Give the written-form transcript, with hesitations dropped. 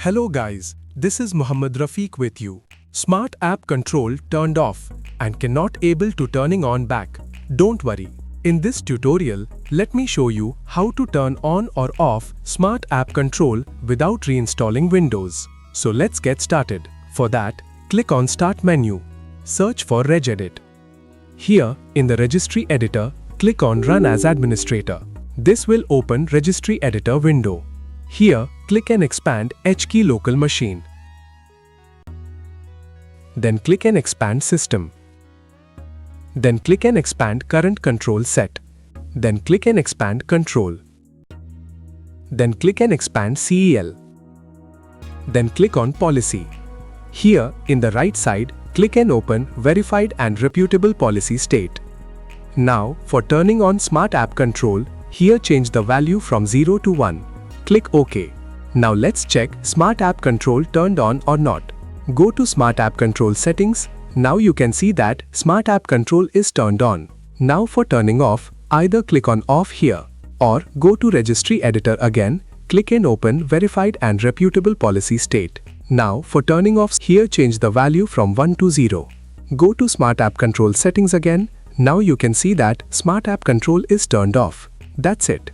Hello guys, this is Muhammad Rafiq with you. Smart app control turned off and cannot able to turning on back. Don't worry. In this tutorial, let me show you how to turn on or off smart app control without reinstalling Windows. So let's get started. For that, click on Start menu. Search for Regedit. Here, in the registry editor, click on Run as Administrator. This will open registry editor window. Here, click and expand HKey local machine. Then click and expand system. Then click and expand current control set. Then click and expand control. Then click and expand CEL. Then click on policy. Here, in the right side, click and open verified and reputable policy state. Now, for turning on smart app control, here change the value from 0 to 1. Click OK. Now let's check Smart App Control turned on or not. Go to Smart App Control settings. Now you can see that Smart App Control is turned on. Now for turning off, either click on Off here or go to Registry Editor again, click and open Verified and Reputable Policy State. Now for turning off, here change the value from 1 to 0. Go to Smart App Control settings again. Now you can see that Smart App Control is turned off. That's it.